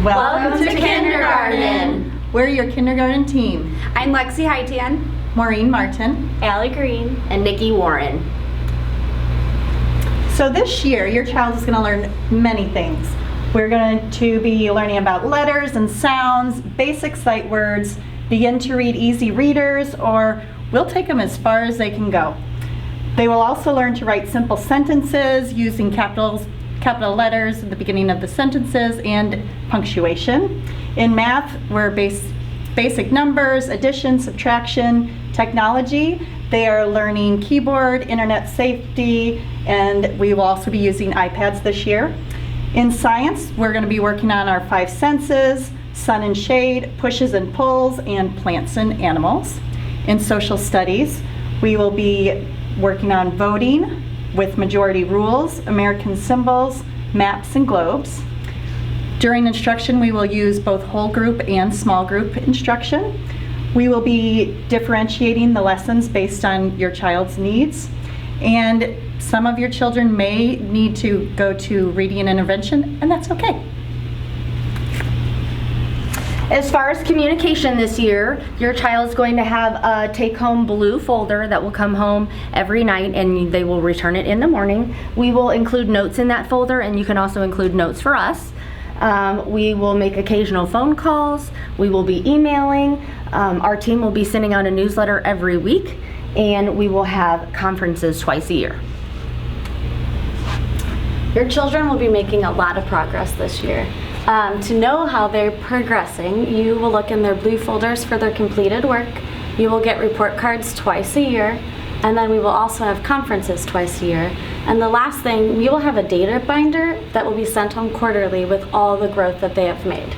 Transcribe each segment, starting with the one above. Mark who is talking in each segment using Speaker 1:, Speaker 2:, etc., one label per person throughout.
Speaker 1: Welcome to kindergarten.
Speaker 2: We're your kindergarten team.
Speaker 1: I'm Lexi Hightan,
Speaker 2: Maureen Martin,
Speaker 3: Allie Green,
Speaker 4: and Nikki Warren.
Speaker 2: So this year, your child is going to learn many things. We're going to be learning about letters and sounds, basic sight words, begin to read easy readers, or we'll take them as far as they can go. They will also learn to write simple sentences using capital letters at the beginning of the sentences and punctuation. In math, we're basic numbers, addition, subtraction, technology. They are learning keyboard, internet safety, and we will also be using iPads this year. In science, we're going to be working on our 5 senses, sun and shade, pushes and pulls, and plants and animals. In social studies, we will be working on voting with majority rules, American symbols, maps, and globes. During instruction, we will use both whole group and small group instruction. We will be differentiating the lessons based on your child's needs, and some of your children may need to go to reading and intervention, and that's okay.
Speaker 4: As far as communication this year, your child is going to have a take-home blue folder that will come home every night, and they will return it in the morning. We will include notes in that folder, and you can also include notes for us. We will make occasional phone calls. We will be emailing. Our team will be sending out a newsletter every week, and we will have conferences twice a year.
Speaker 3: Your children will be making a lot of progress this year. To know how they're progressing, you will look in their blue folders for their completed work. You will get report cards twice a year, and then we will also have conferences twice a year. And the last thing, we will have a data binder that will be sent home quarterly with all the growth that they have made.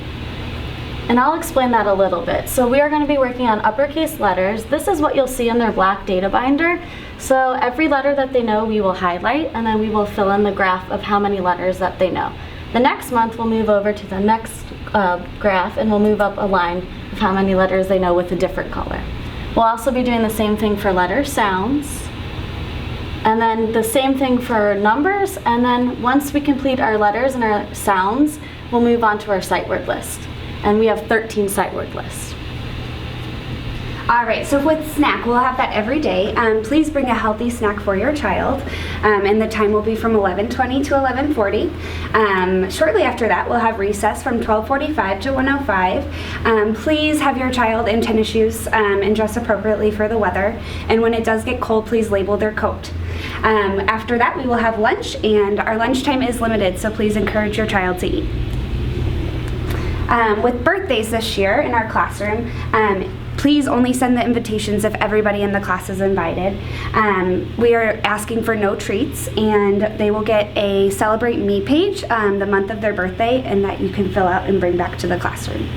Speaker 3: And I'll explain that a little bit. So we are going to be working on uppercase letters. This is what you'll see in their black data binder. So every letter that they know, we will highlight, and then we will fill in the graph of how many letters that they know. The next month, we'll move over to the next graph, and we'll move up a line of how many letters they know with a different color. We'll also be doing the same thing for letter sounds, and then the same thing for numbers, and then once we complete our letters and our sounds, we'll move on to our sight word list. And we have 13 sight word lists.
Speaker 1: All right, so with snack, we'll have that every day. Please bring a healthy snack for your child, and the time will be from 11:20 to 11:40. Shortly after that, we'll have recess from 12:45 to 1:05. Please have your child in tennis shoes and dress appropriately for the weather. And when it does get cold, please label their coat. After that, we will have lunch, and our lunchtime is limited, so please encourage your child to eat. With birthdays this year in our classroom, please only send the invitations if everybody in the class is invited. We are asking for no treats, and they will get a Celebrate Me page the month of their birthday, and that you can fill out and bring back to the classroom.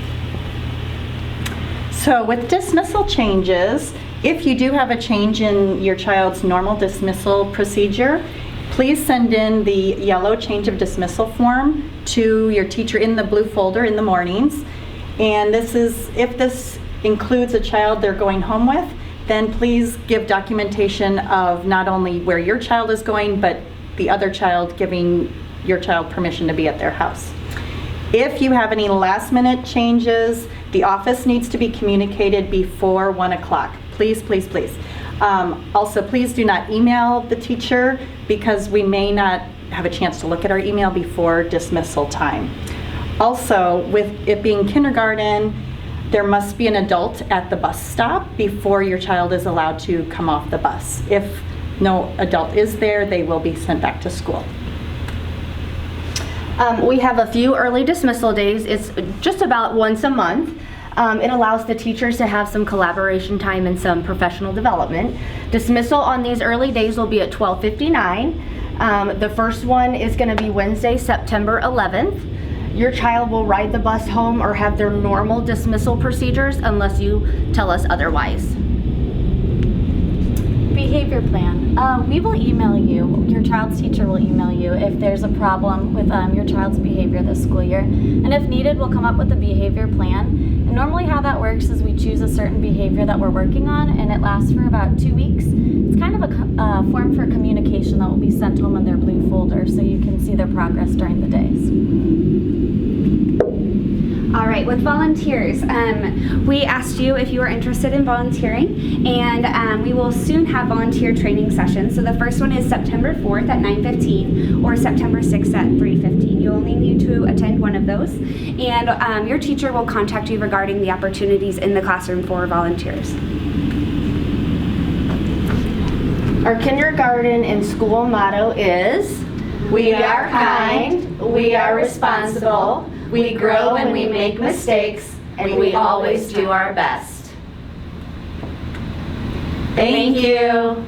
Speaker 2: So with dismissal changes, if you do have a change in your child's normal dismissal procedure, please send in the yellow change of dismissal form to your teacher in the blue folder in the mornings. And this is, if this includes a child they're going home with, then please give documentation of not only where your child is going, but the other child, giving your child permission to be at their house. If you have any last minute changes, the office needs to be communicated before 1 o'clock. Please, please, please. Also, please do not email the teacher, because we may not have a chance to look at our email before dismissal time. Also, with it being kindergarten, there must be an adult at the bus stop before your child is allowed to come off the bus. If no adult is there, they will be sent back to school.
Speaker 4: We have a few early dismissal days. It's just about once a month. It allows the teachers to have some collaboration time and some professional development. Dismissal on these early days will be at 12:59. The first one is going to be Wednesday, September 11th. Your child will ride the bus home or have their normal dismissal procedures unless you tell us otherwise.
Speaker 3: Behavior plan. We will email you, your child's teacher will email you if there's a problem with your child's behavior this school year. And if needed, we'll come up with a behavior plan. And normally how that works is we choose a certain behavior that we're working on, and it lasts for about 2 weeks. It's kind of a form for communication that will be sent home in their blue folder so you can see their progress during the days.
Speaker 1: right, with volunteers, we asked you if you were interested in volunteering, and we will soon have volunteer training sessions. So the first one is September 4th at 9:15 or September 6th at 3:15. You only need to attend one of those, and your teacher will contact you regarding the opportunities in the classroom for volunteers.
Speaker 4: Our kindergarten and school motto is, we are kind, we are responsible, we grow when we make mistakes, and we always do our best. Thank you.